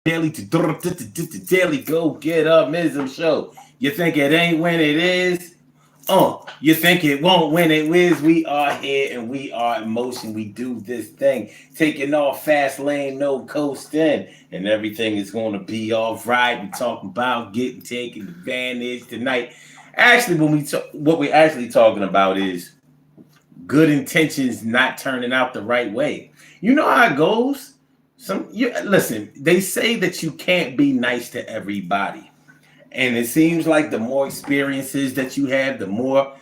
daily go get up mism show. You think it ain't when it is? You think it won't when it is? We are here and we are in motion. We do this thing, taking off fast lane, no coasting, and everything is going to be all right. We talking about getting taken advantage tonight. Actually, what we're actually talking about is good intentions not turning out the right way. You know how it goes. Listen. They say that you can't be nice to everybody, and it seems like the more experiences that you have, the more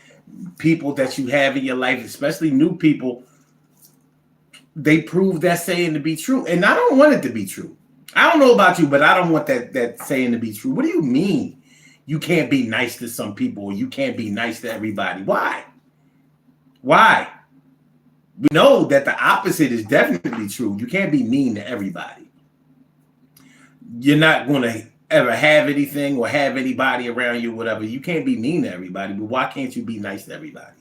people that you have in your life, especially new people, they prove that saying to be true. And I don't want it to be true. I don't know about you, but I don't want that saying to be true. What do you mean you can't be nice to some people or you can't be nice to everybody? Why? Why? We know that the opposite is definitely true. You can't be mean to everybody. You're not going to ever have anything or have anybody around you, whatever. You can't be mean to everybody, but why can't you be nice to everybody?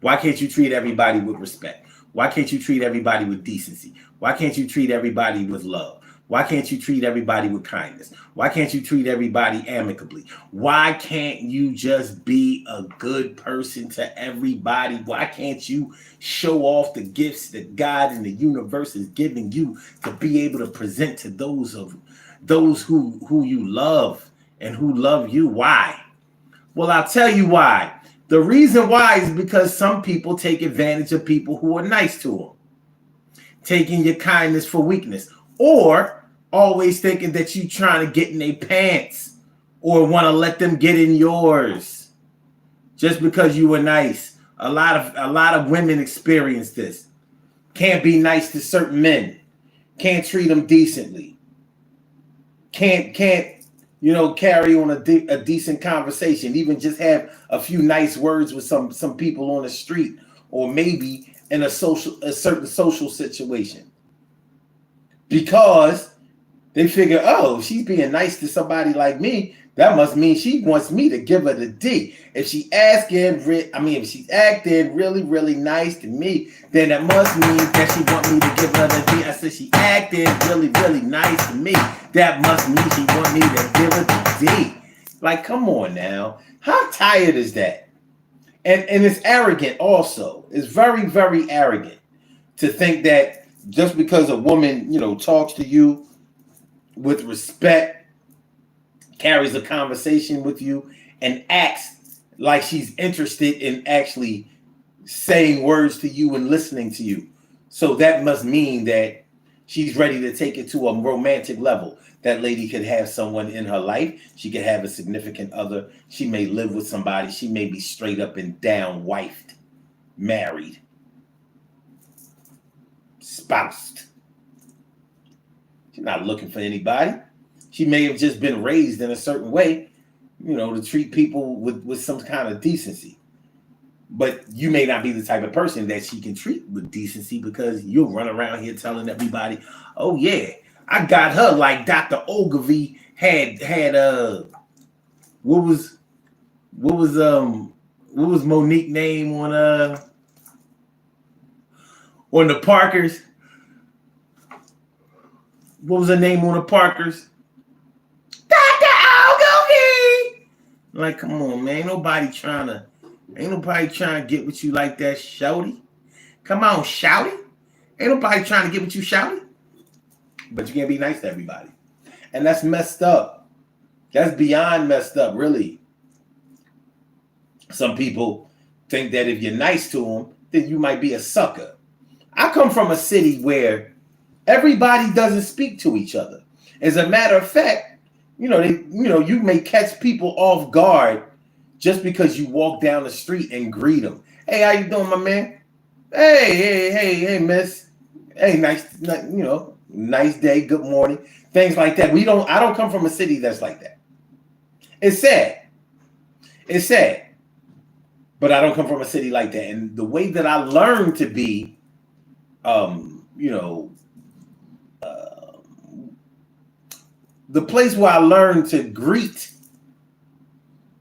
Why can't you treat everybody with respect? Why can't you treat everybody with decency? Why can't you treat everybody with love? Why can't you treat everybody with kindness? Why can't you treat everybody amicably? Why can't you just be a good person to everybody? Why can't you show off the gifts that God and the universe is giving you to be able to present to those who you love and who love you? Why? Well, I'll tell you why. The reason why is because some people take advantage of people who are nice to them, taking your kindness for weakness, or always thinking that you trying to get in their pants or want to let them get in yours just because you were nice. A lot of women experience this. Can't be nice to certain men. Can't treat them decently. Can't carry on a decent conversation. Even just have a few nice words with some people on the street, or maybe in a certain social situation, because they figure, oh, she's being nice to somebody like me. That must mean she wants me to give her the D. If she's acting really, really nice to me, then that must mean that she wants me to give her the D. I said she acting really, really nice to me. That must mean she wants me to give her the D. Like, come on now. How tired is that? And it's arrogant also. It's very, very arrogant to think that just because a woman, talks to you with respect, carries a conversation with you, and acts like she's interested in actually saying words to you and listening to you. So that must mean that she's ready to take it to a romantic level. That lady could have someone in her life. She could have a significant other. She may live with somebody. She may be straight up and down wifed, married, spoused. She's not looking for anybody. She may have just been raised in a certain way, to treat people with some kind of decency. But you may not be the type of person that she can treat with decency, because you'll run around here telling everybody, oh yeah, I got her like Dr. Ogilvy had what was Monique's name on the Parkers? What was her name on the Parkers? Dr. Ogilvy! Like, come on, man. Ain't nobody trying to get with you like that, shouty. Come on, shouty. Ain't nobody trying to get with you, shouty. But you can't be nice to everybody. And that's messed up. That's beyond messed up, really. Some people think that if you're nice to them, then you might be a sucker. I come from a city where everybody doesn't speak to each other. As a matter of fact, you may catch people off guard just because you walk down the street and greet them. Hey, how you doing, my man? Hey, miss. Hey, nice day, good morning. Things like that. I don't come from a city that's like that. It's sad. But I don't come from a city like that. And the way that I learned to be, the place where I learned to greet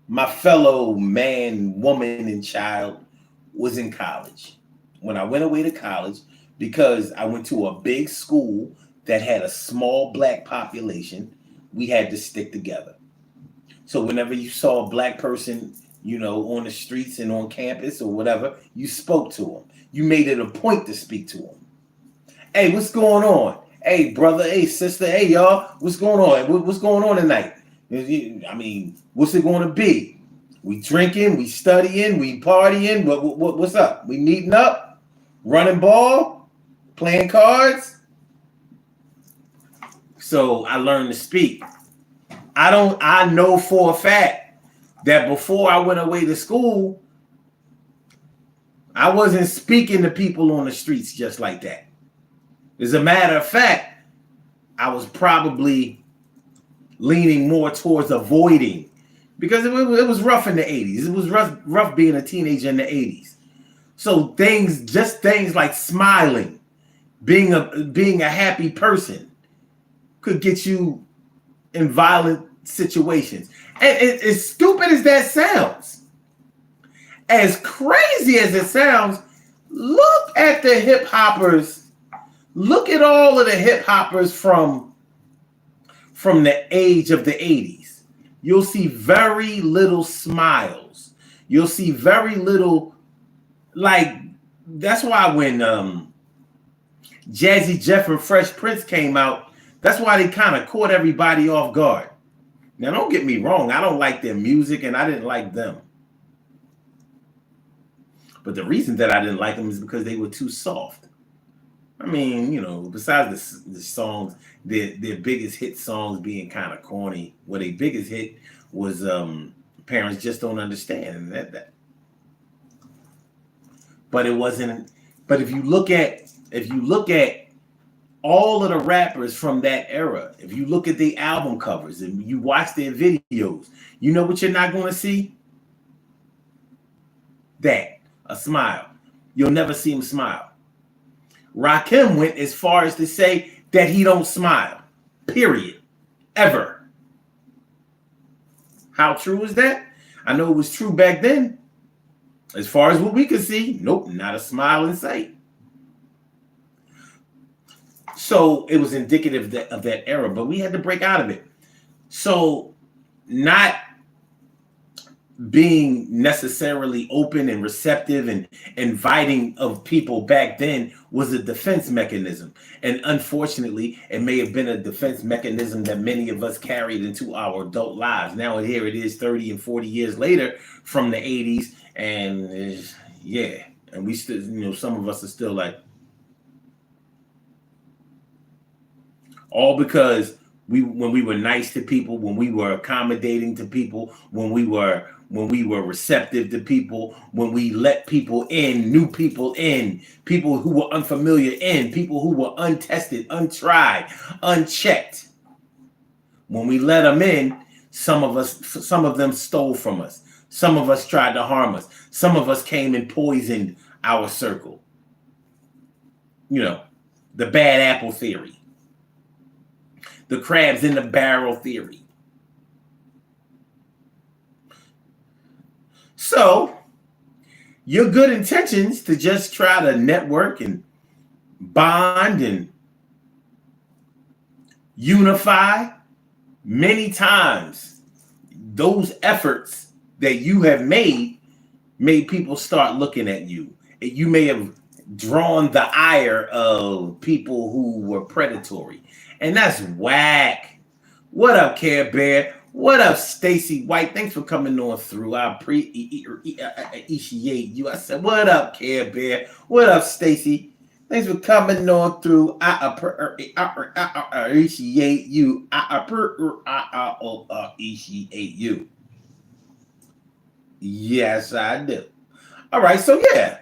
my fellow man, woman, and child was in college. When I went away to college, because I went to a big school that had a small black population, we had to stick together. So whenever you saw a black person, on the streets and on campus or whatever, you spoke to them. You made it a point to speak to them. Hey, what's going on? Hey, brother. Hey, sister. Hey, y'all. What's going on? What's going on tonight? I mean, what's it going to be? We drinking, we studying, we partying. What's up? We meeting up, running ball, playing cards. So I learned to speak. I know for a fact that before I went away to school, I wasn't speaking to people on the streets just like that. As a matter of fact, I was probably leaning more towards avoiding, because it was rough in the 80s. It was rough being a teenager in the 80s. So things like smiling, being a happy person could get you in violent situations. And as stupid as that sounds, as crazy as it sounds, look at the hip hoppers. Look at all of the hip hoppers from the age of the 80s. You'll see very little smiles. You'll see very little, that's why when Jazzy Jeff and Fresh Prince came out, that's why they kind of caught everybody off guard. Now, don't get me wrong. I don't like their music, and I didn't like them. But the reason that I didn't like them is because they were too soft. I mean, besides the songs, their biggest hit songs being kind of corny. Well, their biggest hit was Parents Just Don't Understand. And that. But it wasn't. But if you look at all of the rappers from that era, if you look at the album covers and you watch their videos, you know what you're not going to see? A smile. You'll never see him smile. Rakim went as far as to say that he don't smile. Period. Ever. How true is that? I know it was true back then. As far as what we could see, nope, not a smile in sight. So it was indicative of that era, but we had to break out of it. So not being necessarily open and receptive and inviting of people back then was a defense mechanism. And unfortunately, it may have been a defense mechanism that many of us carried into our adult lives. Now here it is 30 and 40 years later from the 80s. And and we still, some of us are still like, all because when we were nice to people, when we were accommodating to people, when we were receptive to people, when we let people in, new people in, people who were unfamiliar in, people who were untested, untried, unchecked. When we let them in, some of them stole from us. Some of us tried to harm us. Some of us came and poisoned our circle. The bad apple theory. The crabs in the barrel theory. So, your good intentions to just try to network and bond and unify, many times those efforts that you have made people start looking at you. You may have drawn the ire of people who were predatory. And that's whack. What up, Care Bear? What up, Stacy White? Thanks for coming on through. I appreciate you. I said, what up, Care Bear? What up, Stacy? Thanks for coming on through. I appreciate you. I appreciate you. Yes, I do. All right, so yeah.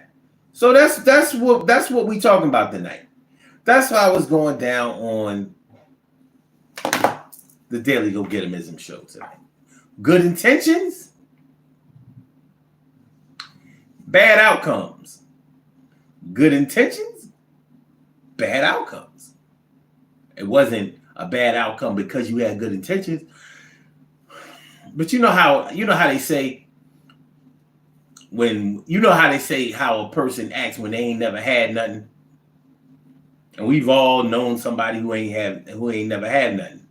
So that's what we talking about tonight. That's how I was going down on the Daily Go Getimism show tonight. Good intentions, bad outcomes. Good intentions, bad outcomes. It wasn't a bad outcome because you had good intentions. But you know how they say how a person acts when they ain't never had nothing. And we've all known somebody who ain't never had nothing.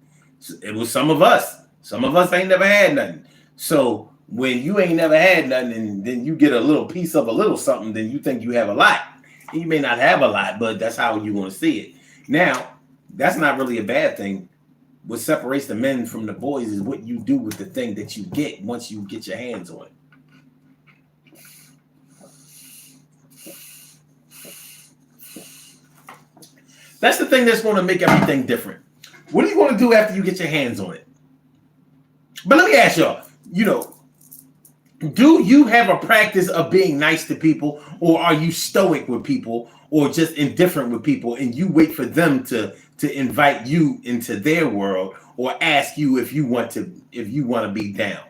It was some of us. Some of us ain't never had nothing. So when you ain't never had nothing and then you get a little piece of a little something, then you think you have a lot. And you may not have a lot, but that's how you want to see it. Now, that's not really a bad thing. What separates the men from the boys is what you do with the thing that you get once you get your hands on it. That's the thing that's going to make everything different. What are you going to do after you get your hands on it? But let me ask y'all, do you have a practice of being nice to people, or are you stoic with people, or just indifferent with people, and you wait for them to invite you into their world or ask you if you want to be down?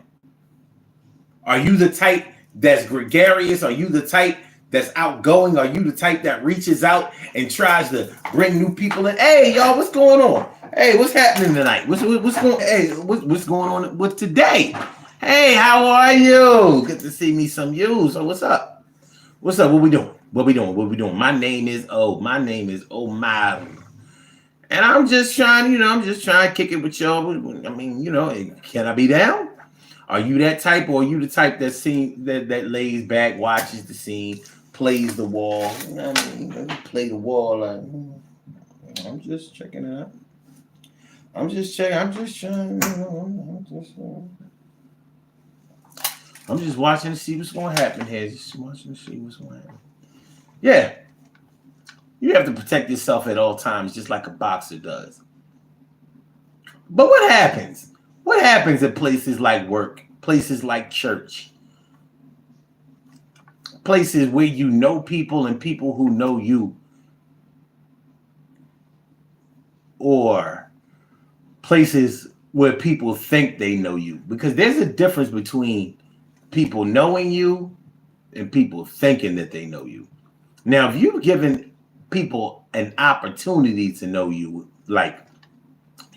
Are you the type that's gregarious? Are you the type that's outgoing? Are you the type that reaches out and tries to bring new people in? Hey, y'all, what's going on? Hey, what's happening tonight? What's going? Hey, what's going on with today? Hey, how are you? Good to see me some you. So what's up? What's up? What we doing? What we doing? My name is Omar. And I'm just trying, to kick it with y'all. I mean, can I be down? Are you that type, or are you the type that lays back, watches the scene, plays the wall? I mean, play the wall. I'm just checking it out. I'm just checking. I'm just trying. I'm just watching to see what's going to happen here. Just watching to see what's going to happen. Yeah, you have to protect yourself at all times, just like a boxer does. But what happens? What happens at places like work, places like church, places where you know people and people who know you, or places where people think they know you? Because there's a difference between people knowing you and people thinking that they know you. Now, if you've given people an opportunity to know you, like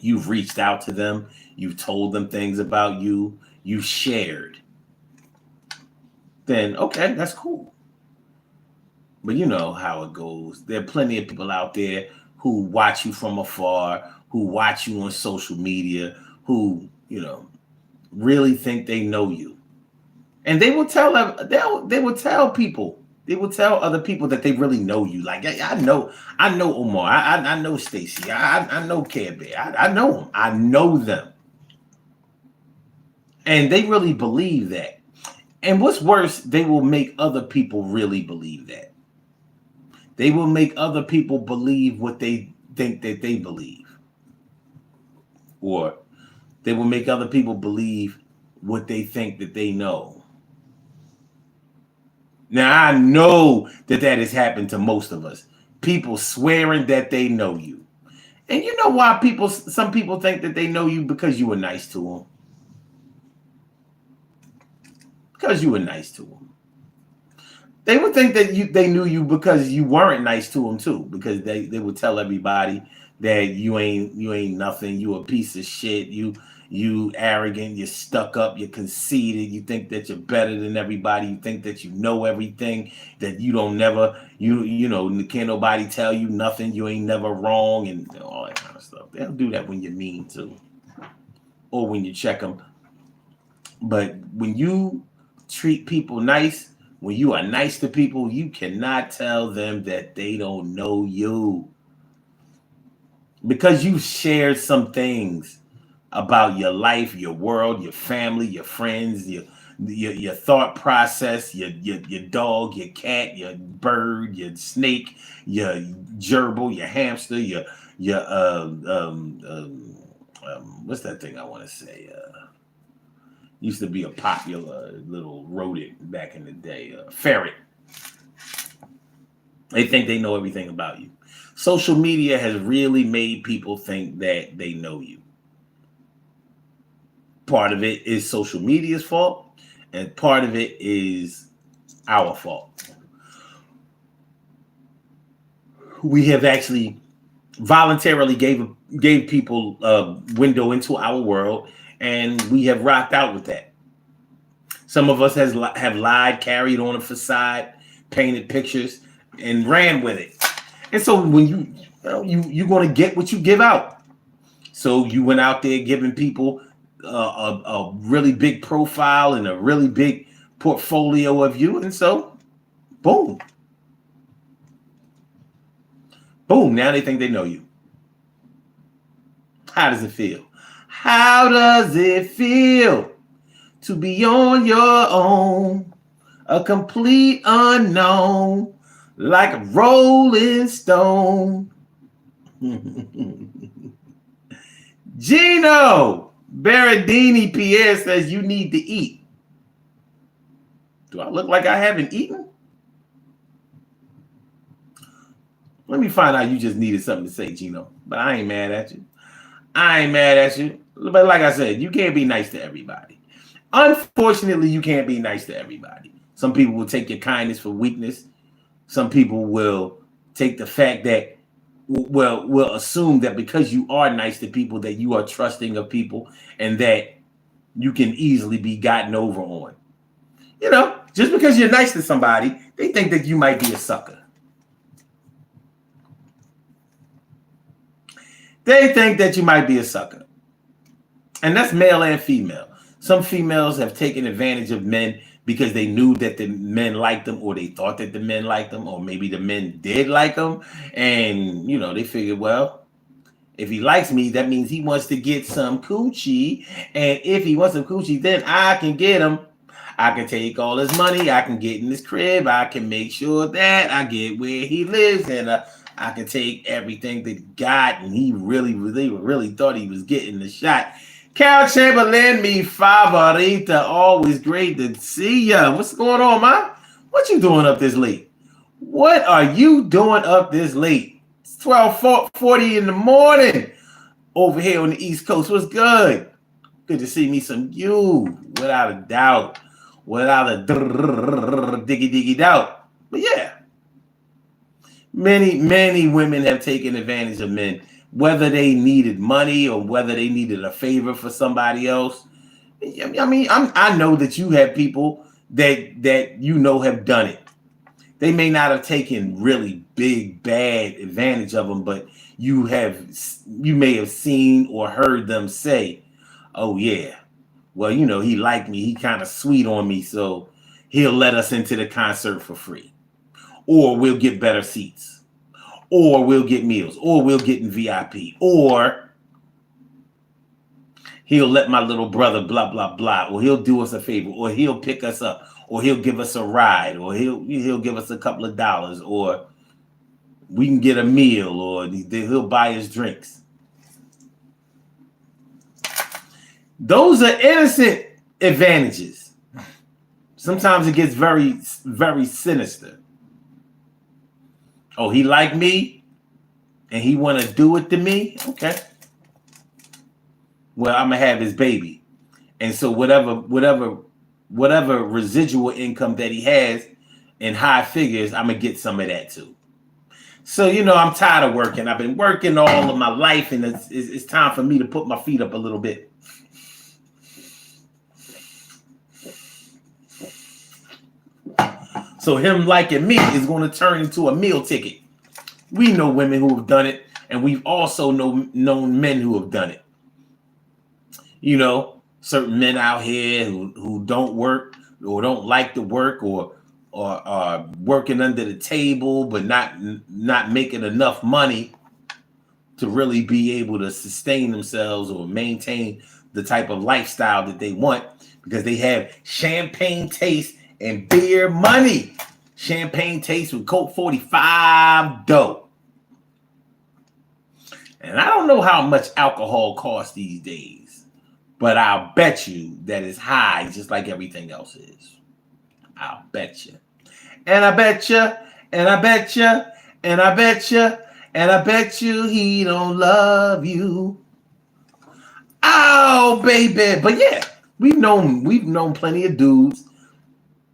you've reached out to them, you've told them things about you, you shared, then okay, that's cool. But you know how it goes. There are plenty of people out there who watch you from afar, who watch you on social media, who, really think they know you. And they will tell people, they will tell other people that they really know you. Like, I know Omar, I know Stacy, I know Care Bear, I know them, I know them. And they really believe that. And what's worse, they will make other people really believe that. They will make other people believe what they think that they believe. Or they will make other people believe what they think that they know. Now, I know that has happened to most of us. People swearing that they know you. And you know why some people think that they know you? Because you were nice to them. Because you were nice to them. They would think that they knew you because you weren't nice to them too. Because they would tell everybody that you ain't nothing. You a piece of shit. You arrogant, you're stuck up, you're conceited, you think that you're better than everybody, you think that you know everything, that you don't never, can't nobody tell you nothing, you ain't never wrong, and all that kind of stuff. They'll do that when you're mean too, or when you check them. But when you treat people nice, when you are nice to people, you cannot tell them that they don't know you. Because you shared some things about your life, your world, your family, your friends, your thought process, your dog, your cat, your bird, your snake, your gerbil, your hamster, your what's that thing I want to say? Used to be a popular little rodent back in the day, ferret. They think they know everything about you. Social media has really made people think that they know you. Part of it is social media's fault, and part of it is our fault. We have actually voluntarily gave people a window into our world, and we have rocked out with that. Some of us have lied, carried on a facade, painted pictures, and ran with it. And so when you're going to get what you give out. So you went out there giving people a really big profile and a really big portfolio of you, and so boom, boom. Now they think they know you. How does it feel? How does it feel to be on your own, a complete unknown, like a rolling stone? Gino Berardini Pierre says you need to eat. Do I look like I haven't eaten? Let me find out you just needed something to say, Gino. But I ain't mad at you. I ain't mad at you. But like I said, you can't be nice to everybody. Unfortunately, you can't be nice to everybody. Some people will take your kindness for weakness. Some people will take the fact that, well, will assume that because you are nice to people, that you are trusting of people and that you can easily be gotten over on. You know, just because you're nice to somebody, they think that you might be a sucker. They think that you might be a sucker. And that's male and female. Some females have taken advantage of men because they knew that the men liked them, or they thought that the men liked them, or maybe the men did like them. And, you know, they figured, well, if he likes me, that means he wants to get some coochie. And if he wants some coochie, then I can get him. I can take all his money. I can get in his crib. I can make sure that I get where he lives. And I can take everything that he got. And he really thought he was getting the shot. Carol Chamberlain, mi favorita. Always great to see ya. What's going on, man? What you doing up this late? What are you doing up this late? It's 12:40 in the morning over here on the East Coast. What's good? Good to see me some you, without a doubt. Without a diggy doubt. But yeah, many women have taken advantage of men, whether they needed money or whether they needed a favor for somebody else. I mean, I know that you have people that you know have done it. They may not have taken really big, bad advantage of them, but you may have seen or heard them say, oh yeah, well, you know, he liked me. He kind of sweet on me, so he'll let us into the concert for free. Or we'll get better seats. Or we'll get meals. Or we'll get in VIP. Or he'll let my little brother blah, blah, blah. Or he'll do us a favor. Or he'll pick us up. Or he'll give us a ride. Or he'll give us a couple of dollars. Or we can get a meal. Or he'll buy us drinks. Those are innocent advantages. Sometimes it gets very, very sinister. Oh, he liked me and he want to do it to me? Okay. Well, I'm going to have his baby. And so whatever residual income that he has in high figures, I'm going to get some of that too. So, you know, I'm tired of working. I've been working all of my life, and it's time for me to put my feet up a little bit. So him liking me is going to turn into a meal ticket. We know women who have done it, and we've also known men who have done it. You know, certain men out here who don't work or don't like to work or are working under the table but not making enough money to really be able to sustain themselves or maintain the type of lifestyle that they want, because they have champagne taste and beer money. Champagne taste with Coke 45 dough. And I don't know how much alcohol costs these days, but I'll bet you that it's high just like everything else is. I'll bet you. And I bet you, and I bet you, and I bet you, and I bet you he don't love you. Oh, baby. But yeah, we've known plenty of dudes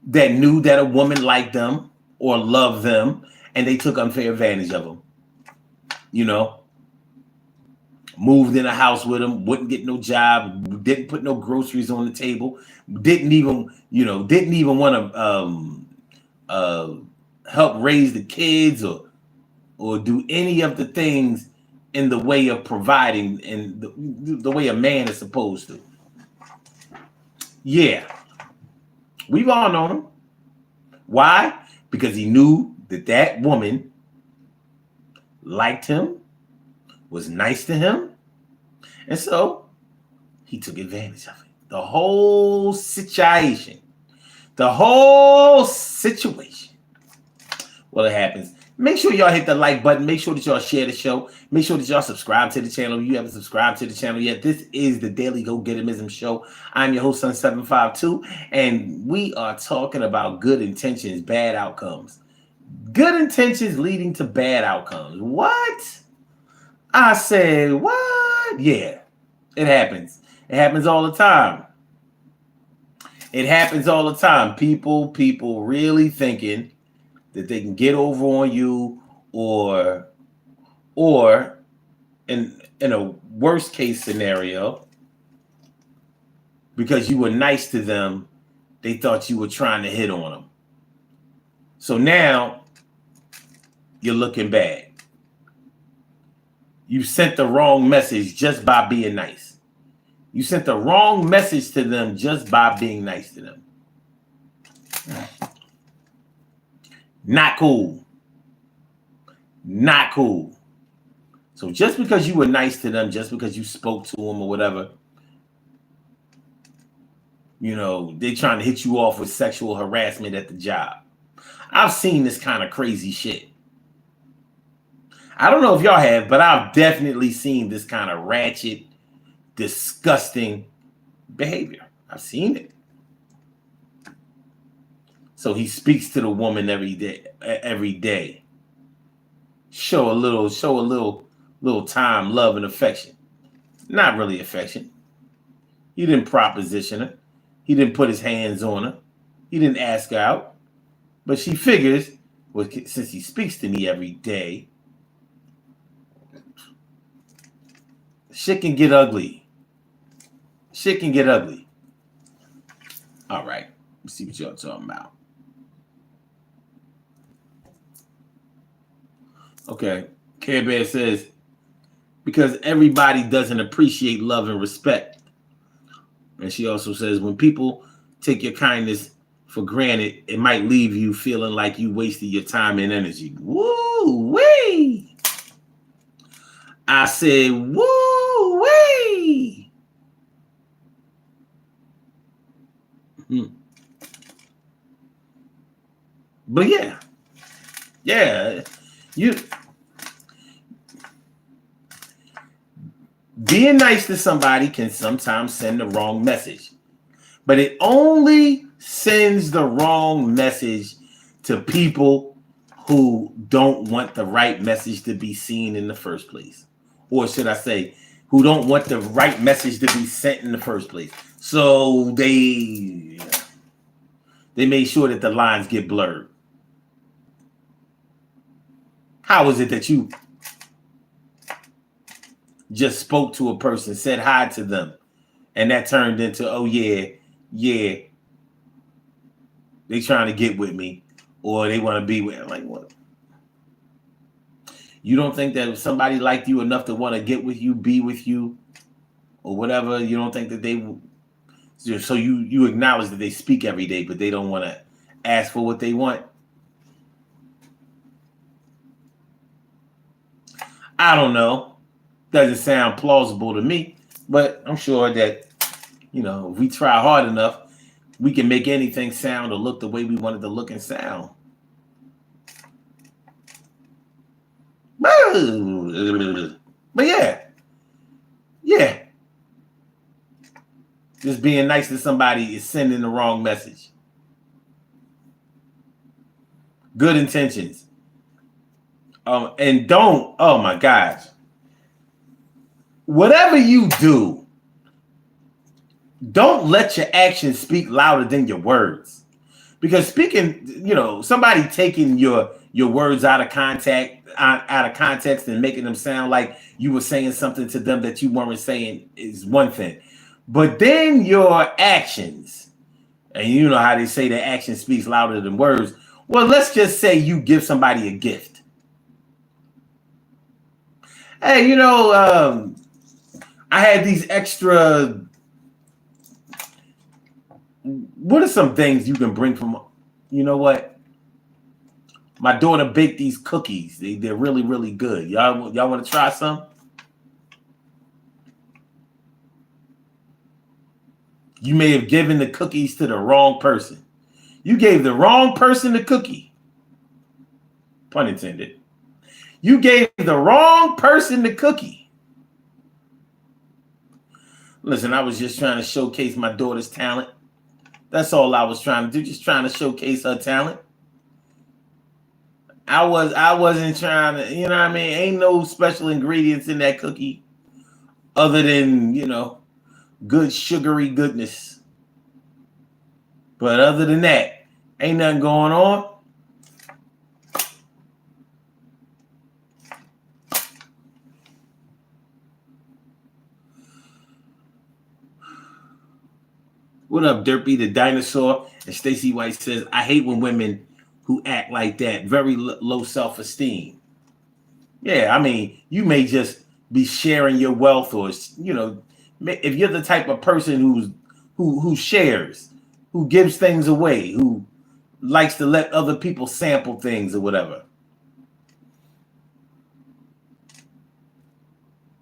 that knew that a woman liked them or loved them, and they took unfair advantage of them. You know, moved in a house with them, wouldn't get no job, didn't put no groceries on the table, didn't even want to help raise the kids, or or do any of the things in the way of providing and the way a man is supposed to. Yeah, we've all known him. Why? Because he knew that that woman liked him, was nice to him, and so he took advantage of it. The whole situation. The whole situation. Well, it happens. Make sure y'all hit the like button. Make sure that y'all share the show. Make sure that y'all subscribe to the channel. If you haven't subscribed to the channel yet, this is the Daily Go Getimism Show. I'm your host, Sun752, and we are talking about good intentions, bad outcomes. Good intentions leading to bad outcomes. What? I said, what? Yeah, it happens. It happens all the time. It happens all the time. People really thinking that they can get over on you, or in a worst case scenario, because you were nice to them, they thought you were trying to hit on them. So now you're looking bad. You sent the wrong message just by being nice. You sent the wrong message to them just by being nice to them. Not cool. Not cool. So just because you were nice to them, just because you spoke to them or whatever, you know, they're trying to hit you off with sexual harassment at the job. I've seen this kind of crazy shit. I don't know if y'all have, but I've definitely seen this kind of ratchet, disgusting behavior. I've seen it. So he speaks to the woman every day. Show a little time, love, and affection. Not really affection. He didn't proposition her. He didn't put his hands on her. He didn't ask her out. But she figures, well, since he speaks to me every day, shit can get ugly. Shit can get ugly. All right. Let's see what y'all talking about. Okay. Care Bear says, because everybody doesn't appreciate love and respect. And she also says, when people take your kindness for granted, it might leave you feeling like you wasted your time and energy. Woo-wee! I said, woo-wee! But yeah, being nice to somebody can sometimes send the wrong message, but it only sends the wrong message to people who don't want the right message to be seen in the first place. Or should I say, who don't want the right message to be sent in the first place. So they made sure that the lines get blurred. How is it that you just spoke to a person, said hi to them, and that turned into, oh yeah, they trying to get with me, or they want to be with me? Like, what? You don't think that if somebody liked you enough to want to get with you, be with you, or whatever, you don't think that they will? So you acknowledge that they speak every day, but they don't want to ask for what they want? I don't know. Doesn't sound plausible to me, but I'm sure that, you know, if we try hard enough, we can make anything sound or look the way we want it to look and sound. But yeah. Just being nice to somebody is sending the wrong message. Good intentions. And don't, oh my gosh. Whatever you do, don't let your actions speak louder than your words. Because speaking, you know, somebody taking your words out of context and making them sound like you were saying something to them that you weren't saying is one thing. But then your actions, and you know how they say that action speaks louder than words. Well, let's just say you give somebody a gift. Hey, I had these extra. What are some things you can bring from? You know what? My daughter baked these cookies. They're really really good. Y'all want to try some? You may have given the cookies to the wrong person. You gave the wrong person the cookie. Pun intended. You gave the wrong person the cookie. Listen, I was just trying to showcase my daughter's talent. That's all I was trying to do. Just trying to showcase her talent. I wasn't trying to, you know what I mean? Ain't no special ingredients in that cookie other than, good sugary goodness. But other than that, ain't nothing going on. What up, Derpy the dinosaur? And Stacy White says, I hate when women who act like that, very low self-esteem. Yeah, I mean, you may just be sharing your wealth, or if you're the type of person who shares, who gives things away, who likes to let other people sample things or whatever.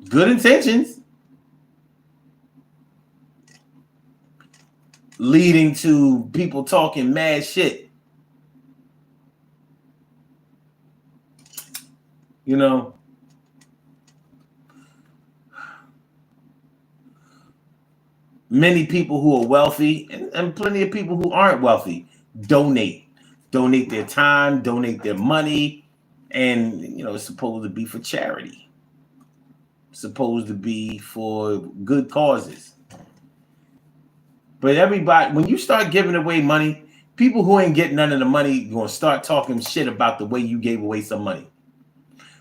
Good intentions leading to people talking mad shit. Many people who are wealthy and plenty of people who aren't wealthy donate their time, donate their money, and it's supposed to be for charity, supposed to be for good causes. But everybody, when you start giving away money, people who ain't getting none of the money going to start talking shit about the way you gave away some money.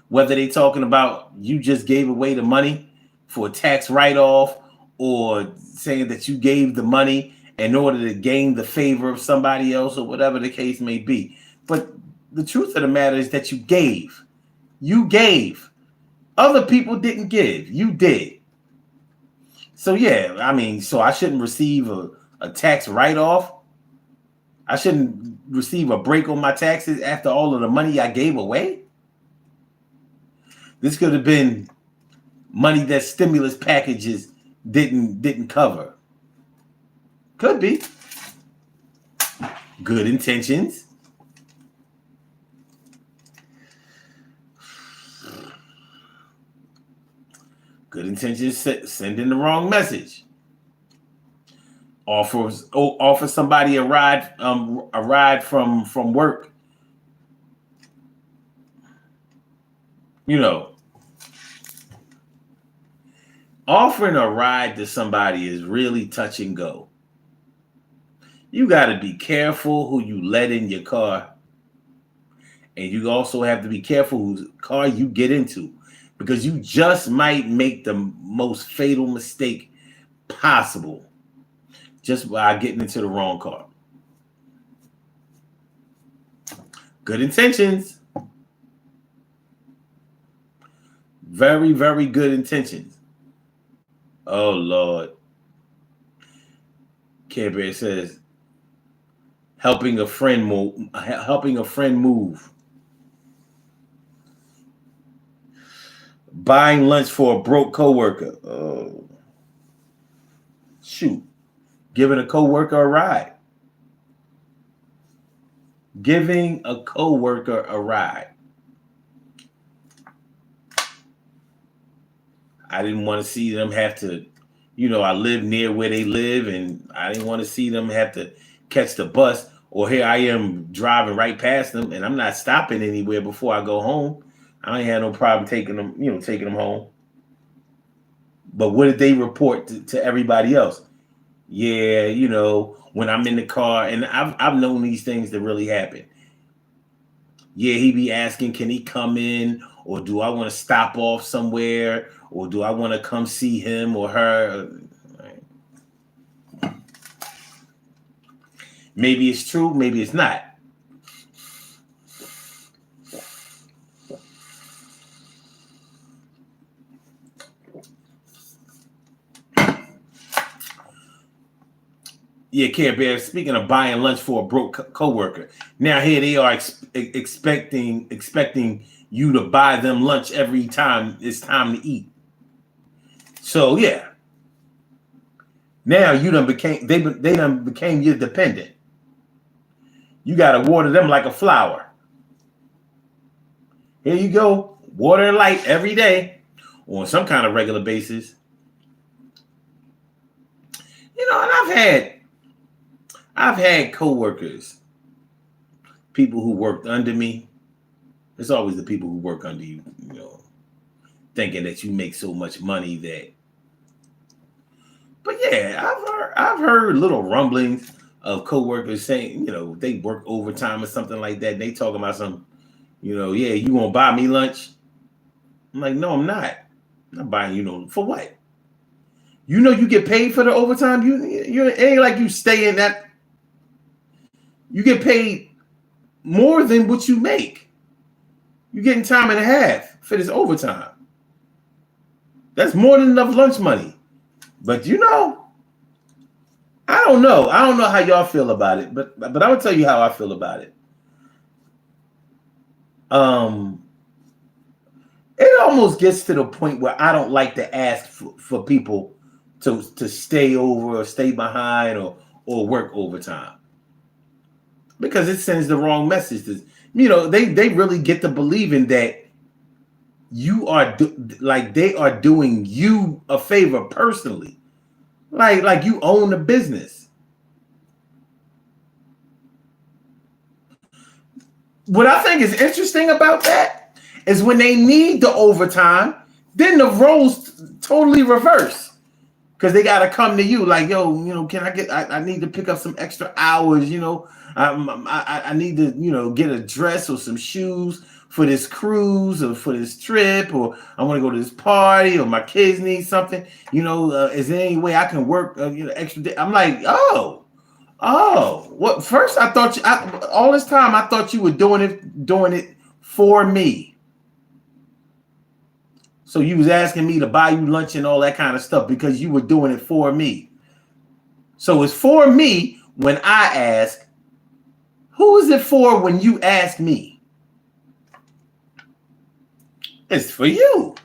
Whether they talking about you just gave away the money for a tax write-off, or saying that you gave the money in order to gain the favor of somebody else, or whatever the case may be. But the truth of the matter is that you gave. You gave. Other people didn't give. You did. So yeah, I mean, so I shouldn't receive a tax write-off. I shouldn't receive a break on my taxes after all of the money I gave away. This could have been money that stimulus packages didn't cover. Could be. Good intentions. Good intentions sending the wrong message. Offer somebody a ride from work. Offering a ride to somebody is really touch and go. You got to be careful who you let in your car. And you also have to be careful whose car you get into, because you just might make the most fatal mistake possible just by getting into the wrong car. Good intentions. Very, very good intentions. Oh, Lord. Care Bear says, helping a friend move. Buying lunch for a broke coworker. Oh. Shoot. Giving a coworker a ride. Giving a coworker a ride. I didn't want to see them have to, I live near where they live, and I didn't want to see them have to catch the bus, or here I am driving right past them and I'm not stopping anywhere before I go home. I ain't had no problem taking them home. But what did they report to everybody else? Yeah, when I'm in the car, and I've known these things to really happen. Yeah, he be asking, can he come in, or do I want to stop off somewhere, or do I want to come see him or her? Maybe it's true, maybe it's not. Yeah, Care Bear. Speaking of buying lunch for a broke coworker, now here they are expecting you to buy them lunch every time it's time to eat. So yeah, now you done became they done became your dependent. You gotta water them like a flower. Here you go, water and light every day, on some kind of regular basis. You know, and I've had coworkers, people who worked under me. It's always the people who work under you, you know, thinking that you make so much money that. But yeah, I've heard little rumblings of coworkers saying, you know, they work overtime or something like that. They talking about some, you know, yeah, you gonna buy me lunch? I'm like, no, I'm not. I'm not buying you no for what? You know, you get paid for the overtime. You it ain't like you stay in that. You get paid more than what you make. You're getting time and a half for this overtime. That's more than enough lunch money. But you know, I don't know. I don't know how y'all feel about it, but I'm gonna tell you how I feel about it. It almost gets to the point where I don't like to ask for people to stay over or stay behind or work overtime, because it sends the wrong message. You know, they really get to believing that you are like they are doing you a favor personally, like you own the business. What I think is interesting about that is when they need the overtime, then the roles totally reverse. Because they got to come to you like, yo, you know, can I get, I need to pick up some extra hours, you know. I need to, you know, get a dress or some shoes for this cruise or for this trip, or I want to go to this party, or my kids need something, you know, is there any way I can work, you know, extra day? I'm like, oh, what? First, I thought all this time, I thought you were doing it for me. So you was asking me to buy you lunch and all that kind of stuff because you were doing it for me. So it's for me when I ask. Who is it for when you ask me? It's for you.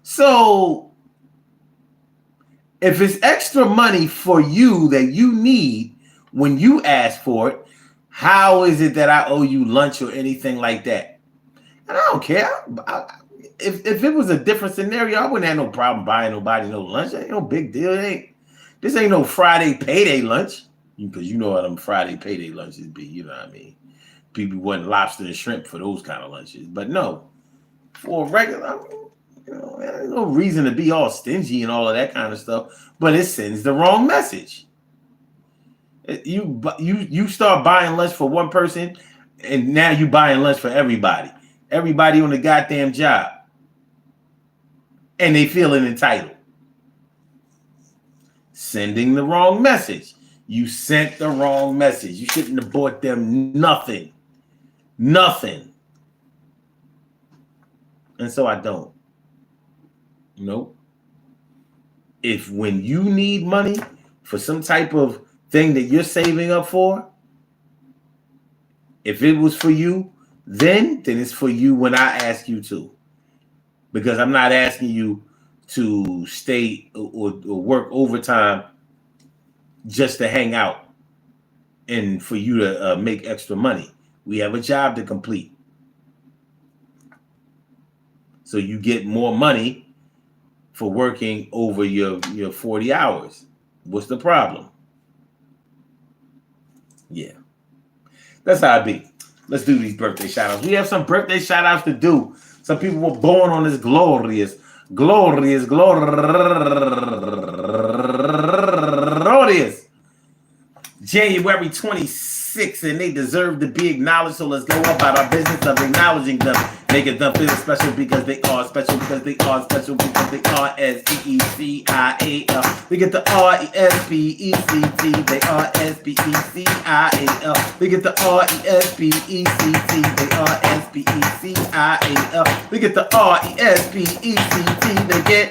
So if it's extra money for you that you need when you ask for it, how is it that I owe you lunch or anything like that? And I don't care. If it was a different scenario, I wouldn't have no problem buying nobody no lunch. Ain't no big deal. This ain't no Friday payday lunch, because you know how them Friday payday lunches be. You know what I mean? People want lobster and shrimp for those kind of lunches, but no, for a regular, I mean, you know, there's no reason to be all stingy and all of that kind of stuff. But it sends the wrong message. You start buying lunch for one person, and now you buying lunch for everybody. Everybody on the goddamn job. And they feeling entitled. Sending the wrong message. You sent the wrong message. You shouldn't have bought them nothing. Nothing. And so I don't. Nope. If when you need money for some type of thing that you're saving up for, if it was for you, then it's for you when I ask you to. Because I'm not asking you to stay or work overtime just to hang out and for you to make extra money. We have a job to complete. So you get more money for working over your 40 hours. What's the problem? Yeah. That's how it be. Let's do these birthday shout outs. We have some birthday shout outs to do. Some people were born on this glorious January 26th, and they deserve to be acknowledged. So let's go about our business of acknowledging them. Making them feel special because they are special, because they are special, because they are SPECIAL. We get the RESPECT. They are SPECIAL. We get the RESPECT. They are SPECIAL. We get the RESPECT. They get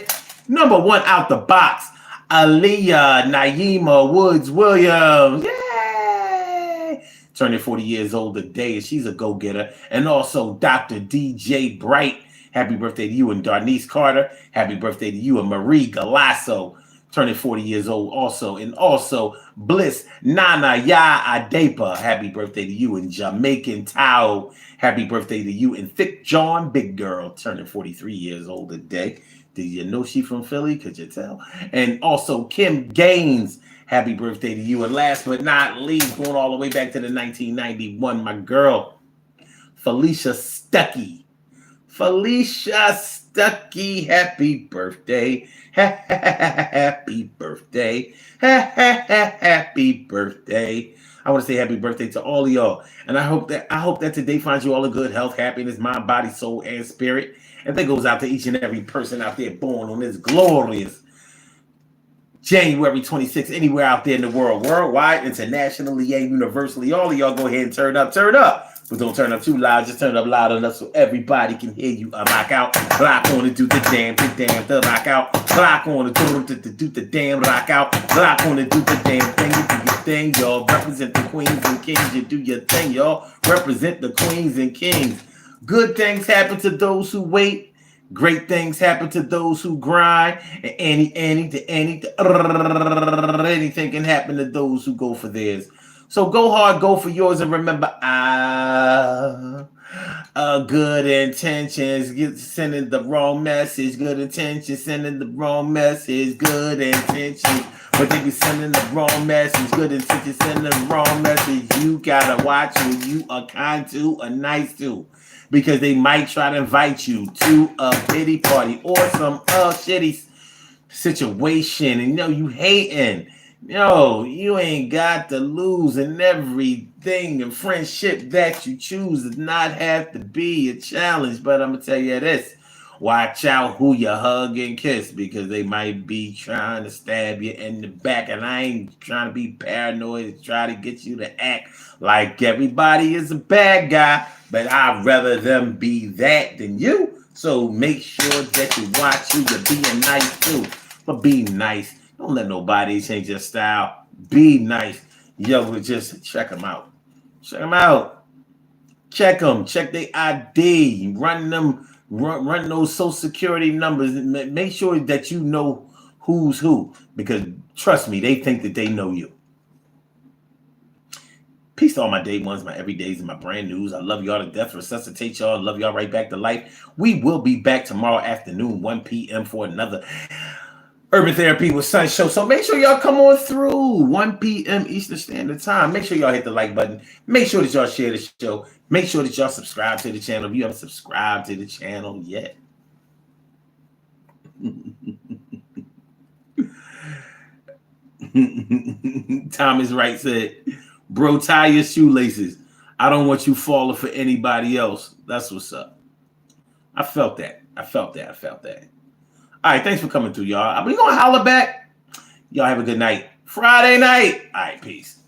number one out the box. Aaliyah Naima Woods Williams. Yay! Turning 40 years old today, and she's a go-getter. And also Dr. DJ Bright. Happy birthday to you. And Darnice Carter. Happy birthday to you. And Marie Galasso. Turning 40 years old also. And also Bliss Nana Ya Adepa. Happy birthday to you. And Jamaican Tao. Happy birthday to you. And Thick John Big Girl. Turning 43 years old today. Did you know she from Philly? Could you tell? And also Kim Gaines. Happy birthday to you. And last but not least, going all the way back to the 1991, my girl, Felicia Stuckey. Felicia Stuckey, happy birthday. Happy birthday. Happy birthday. I want to say happy birthday to all of y'all. And I hope that today finds you all in good health, happiness, mind, body, soul, and spirit. And that goes out to each and every person out there born on this glorious January 26th, anywhere out there in the world, worldwide, internationally, and universally. All of y'all go ahead and turn up. But don't turn up too loud. Just turn up loud enough so everybody can hear you. Rock out. Block on to do the damn, the rock out. Block on to do the damn, rock out. Block on to do the damn thing. You do your thing, y'all. Represent the queens and kings. You do your thing, y'all. Represent the queens and kings. Good things happen to those who wait. Great things happen to those who grind. And anything can happen to those who go for theirs. So go hard, go for yours, and remember, good intentions, sending the wrong message. Good intentions, sending the wrong message. Good intentions, but they be sending the wrong message. Good intentions, sending the wrong message. You gotta watch who you are kind to or nice to, because they might try to invite you to a pity party or some shitty situation, and you hating. You ain't got to lose, and everything and friendship that you choose does not have to be a challenge. But I'm gonna tell you this: watch out who you hug and kiss, because they might be trying to stab you in the back. And I ain't trying to be paranoid to try to get you to act like everybody is a bad guy, but I'd rather them be that than you. So make sure that you watch who you're being nice to. But be nice. Don't let nobody change your style. Be nice. Just check them out. Check them out. Check them. Check their ID. Run those social security numbers. Make sure that you know who's who. Because trust me, they think that they know you. Peace to all my day ones, my everydays, and my brand news. I love y'all to death. Resuscitate y'all. Love y'all right back to life. We will be back tomorrow afternoon, 1 p.m. for another Urban Therapy with Sun show. So make sure y'all come on through 1 p.m. Eastern Standard Time. Make sure y'all hit the like button. Make sure that y'all share the show. Make sure that y'all subscribe to the channel if you haven't subscribed to the channel yet. Thomas Wright said, bro, tie your shoelaces. I don't want you falling for anybody else. That's what's up. I felt that. All right, thanks for coming through, y'all. We gonna holler back. Y'all have a good night. Friday night. All right, peace.